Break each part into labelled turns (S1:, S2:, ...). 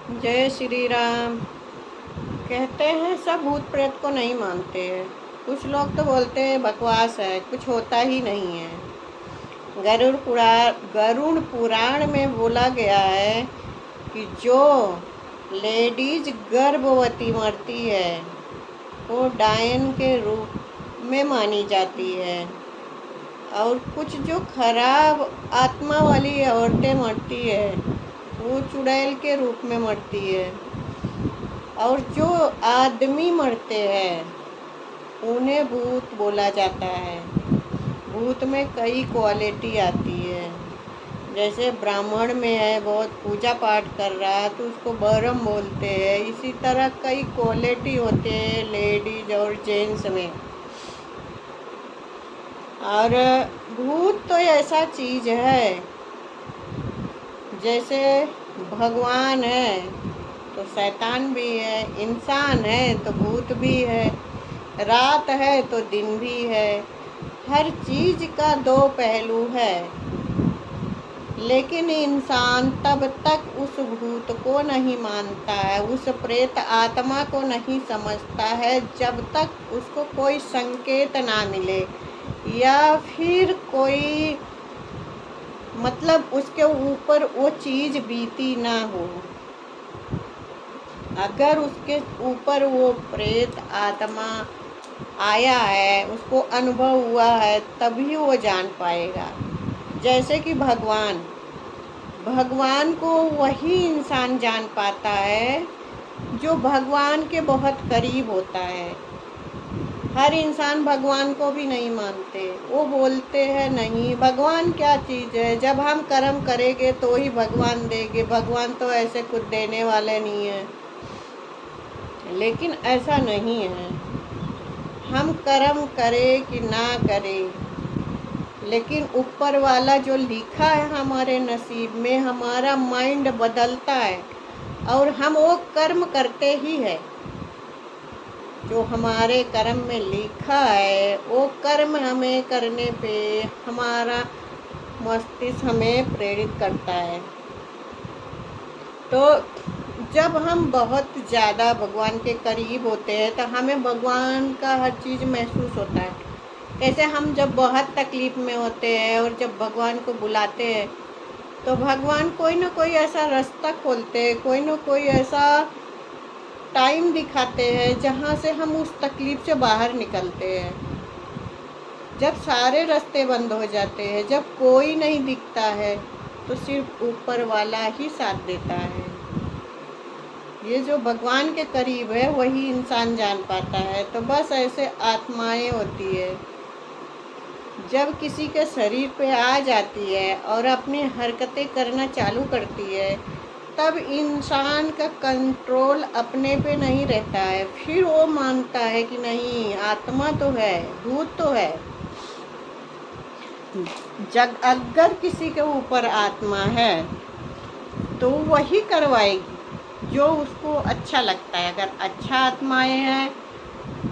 S1: जय श्री राम। कहते हैं सब भूत प्रेत को नहीं मानते हैं। कुछ लोग तो बोलते हैं बकवास है, कुछ होता ही नहीं है। गरुड़ पुराण में बोला गया है कि जो लेडीज गर्भवती मरती है वो डायन के रूप में मानी जाती है, और कुछ जो खराब आत्मा वाली औरतें मरती है वो चुड़ैल के रूप में मरती है, और जो आदमी मरते हैं उन्हें भूत बोला जाता है। भूत में कई क्वालिटी आती है। जैसे ब्राह्मण में है, बहुत पूजा पाठ कर रहा है तो उसको बरम बोलते हैं। इसी तरह कई क्वालिटी होते हैं लेडीज और जेंट्स में। और भूत तो ऐसा चीज है, जैसे भगवान है तो शैतान भी है, इंसान है तो भूत भी है, रात है तो दिन भी है। हर चीज का दो पहलू है। लेकिन इंसान तब तक उस भूत को नहीं मानता है, उस प्रेत आत्मा को नहीं समझता है जब तक उसको कोई संकेत ना मिले, या फिर कोई मतलब उसके ऊपर वो चीज बीती ना हो। अगर उसके ऊपर वो प्रेत आत्मा आया है, उसको अनुभव हुआ है, तभी वो जान पाएगा। जैसे कि भगवान को वही इंसान जान पाता है जो भगवान के बहुत करीब होता है। हर इंसान भगवान को भी नहीं मानते, वो बोलते हैं नहीं भगवान क्या चीज़ है, जब हम कर्म करेंगे तो ही भगवान देंगे, भगवान तो ऐसे कुछ देने वाले नहीं है। लेकिन ऐसा नहीं है। हम कर्म करें कि ना करें, लेकिन ऊपर वाला जो लिखा है हमारे नसीब में, हमारा माइंड बदलता है और हम वो कर्म करते ही है। जो हमारे कर्म में लिखा है वो कर्म हमें करने पे हमारा मस्तिष्क हमें प्रेरित करता है। तो जब हम बहुत ज़्यादा भगवान के करीब होते हैं तो हमें भगवान का हर चीज़ महसूस होता है। कैसे हम जब बहुत तकलीफ़ में होते हैं और जब भगवान को बुलाते हैं तो भगवान कोई ना कोई ऐसा रास्ता खोलते हैं, कोई ना कोई ऐसा टाइम दिखाते हैं जहाँ से हम उस तकलीफ़ से बाहर निकलते हैं। जब सारे रास्ते बंद हो जाते हैं, जब कोई नहीं दिखता है, तो सिर्फ ऊपर वाला ही साथ देता है। ये जो भगवान के करीब है वही इंसान जान पाता है। तो बस ऐसे आत्माएं होती है, जब किसी के शरीर पे आ जाती है और अपनी हरकतें करना चालू करती है, तब इंसान का कंट्रोल अपने पे नहीं रहता है। फिर वो मानता है कि नहीं आत्मा तो है, भूत तो है। जब अगर किसी के ऊपर आत्मा है तो वही करवाएगी जो उसको अच्छा लगता है। अगर अच्छा आत्माएं हैं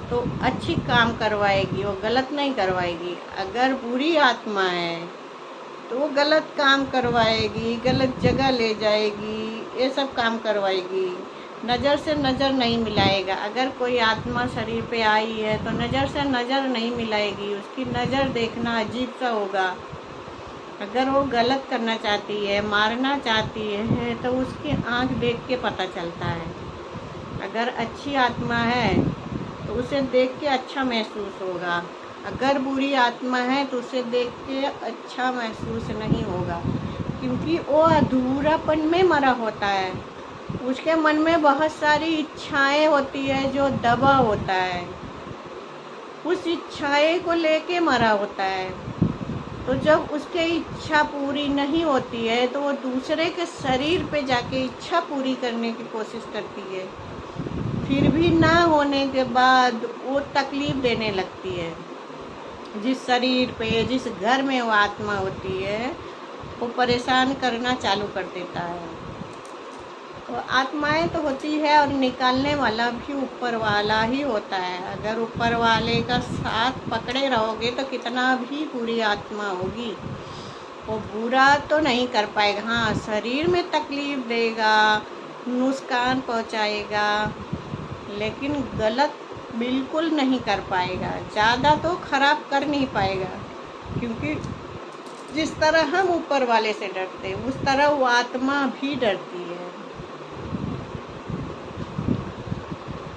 S1: तो अच्छी काम करवाएगी, वो गलत नहीं करवाएगी। अगर बुरी आत्मा है तो वो गलत काम करवाएगी, गलत जगह ले जाएगी, ये सब काम करवाएगी। नज़र से नज़र नहीं मिलाएगा। अगर कोई आत्मा शरीर पे आई है तो नज़र से नज़र नहीं मिलाएगी, उसकी नज़र देखना अजीब सा होगा। अगर वो गलत करना चाहती है, मारना चाहती है, तो उसकी आँख देख के पता चलता है। अगर अच्छी आत्मा है तो उसे देख के अच्छा महसूस होगा। अगर बुरी आत्मा है तो उसे देख के अच्छा महसूस नहीं होगा, क्योंकि वो अधूरापन में मरा होता है। उसके मन में बहुत सारी इच्छाएं होती है जो दबा होता है, उस इच्छाएं को लेके मरा होता है। तो जब उसकी इच्छा पूरी नहीं होती है तो वो दूसरे के शरीर पे जाके इच्छा पूरी करने की कोशिश करती है। फिर भी ना होने के बाद वो तकलीफ़ देने लगती है। जिस शरीर पे, जिस घर में वो आत्मा होती है, वो परेशान करना चालू कर देता है। तो आत्माएं तो होती है और निकालने वाला भी ऊपर वाला ही होता है। अगर ऊपर वाले का साथ पकड़े रहोगे तो कितना भी बुरी आत्मा होगी वो बुरा तो नहीं कर पाएगा। हाँ, शरीर में तकलीफ़ देगा, नुकसान पहुंचाएगा, लेकिन गलत बिल्कुल नहीं कर पाएगा। ज़्यादा तो खराब कर नहीं पाएगा, क्योंकि जिस तरह हम ऊपर वाले से डरते हैं उस तरह वो आत्मा भी डरती है।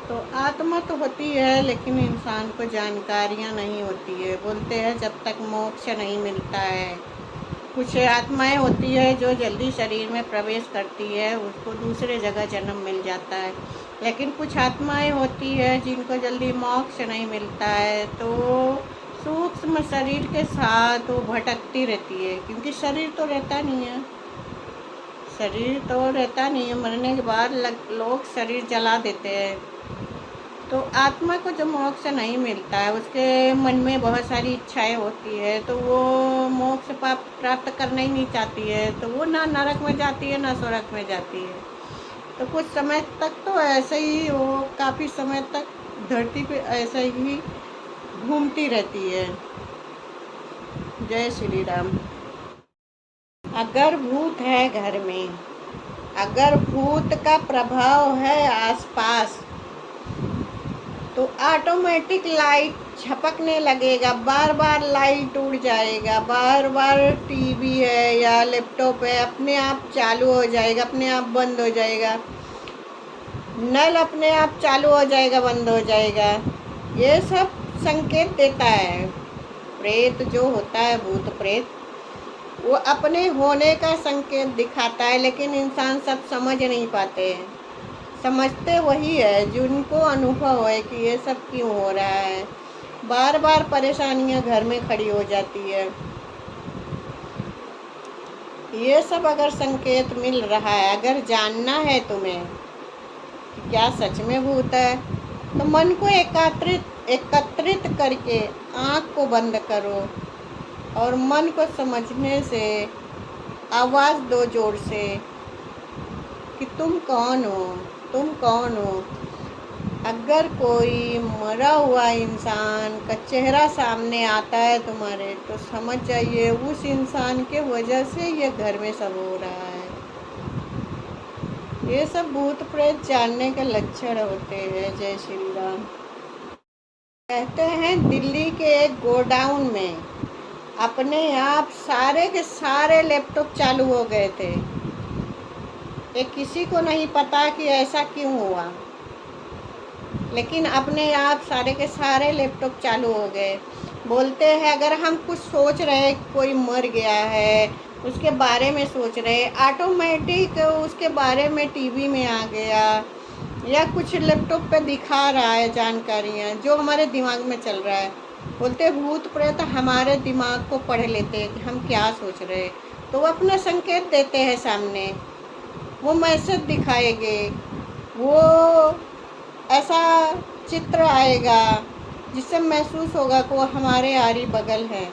S1: तो आत्मा तो होती है, लेकिन इंसान को जानकारियाँ नहीं होती है। बोलते हैं जब तक मोक्ष नहीं मिलता है। कुछ आत्माएं होती है जो जल्दी शरीर में प्रवेश करती है, उसको दूसरे जगह जन्म मिल जाता है। लेकिन कुछ आत्माएं होती है जिनको जल्दी मोक्ष नहीं मिलता है, तो सूक्ष्म शरीर के साथ वो भटकती रहती है, क्योंकि शरीर तो रहता नहीं है। शरीर तो रहता नहीं है, मरने के बाद लोग शरीर जला देते हैं। तो आत्मा को जो मोक्ष नहीं मिलता है, उसके मन में बहुत सारी इच्छाएं होती है, तो वो मोक्ष प्राप्त करना ही नहीं चाहती है। तो वो ना नरक में जाती है ना स्वर्ग में जाती है। तो कुछ समय तक तो ऐसे ही वो काफ़ी समय तक धरती पे ऐसे ही घूमती रहती है। जय श्री राम। अगर भूत है घर में, अगर भूत का प्रभाव है आसपास, तो ऑटोमेटिक लाइट झपकने लगेगा, बार बार लाइट उड़ जाएगा, बार बार टीवी है या लैपटॉप है अपने आप चालू हो जाएगा, अपने आप बंद हो जाएगा, नल अपने आप चालू हो जाएगा, बंद हो जाएगा। ये सब संकेत देता है। प्रेत जो होता है, भूत प्रेत, वो अपने होने का संकेत दिखाता है, लेकिन इंसान सब समझ नहीं पाते हैं। समझते वही है जिनको अनुभव है कि ये सब क्यों हो रहा है। बार बार परेशानियां घर में खड़ी हो जाती है। ये सब अगर संकेत मिल रहा है, अगर जानना है तुम्हें कि क्या सच में भूत है, तो मन को एकत्रित करके आँख को बंद करो और मन को समझने से आवाज़ दो जोर से कि तुम कौन हो, तुम कौन हो। अगर कोई मरा हुआ इंसान का चेहरा सामने आता है तुम्हारे, तो समझ जाइए उस इंसान के वजह से ये घर में सब हो रहा है। ये सब भूत प्रेत जानने के लक्षण होते हैं। जय श्री राम। कहते हैं दिल्ली के एक गोडाउन में अपने आप सारे के सारे लैपटॉप चालू हो गए थे। ये किसी को नहीं पता कि ऐसा क्यों हुआ, लेकिन अपने आप सारे के सारे लैपटॉप चालू हो गए। बोलते हैं अगर हम कुछ सोच रहे, कोई मर गया है, उसके बारे में सोच रहे, ऑटोमेटिक उसके बारे में टीवी में आ गया या कुछ लैपटॉप पे दिखा रहा है जानकारियाँ जो हमारे दिमाग में चल रहा है। बोलते हैं भूत प्रेत हमारे दिमाग को पढ़ लेते हैं कि हम क्या सोच रहे हैं, तो वो अपना संकेत देते हैं सामने, वो मैसेज दिखाएंगे, वो ऐसा चित्र आएगा जिससे महसूस होगा कि वो हमारे आरी बगल है।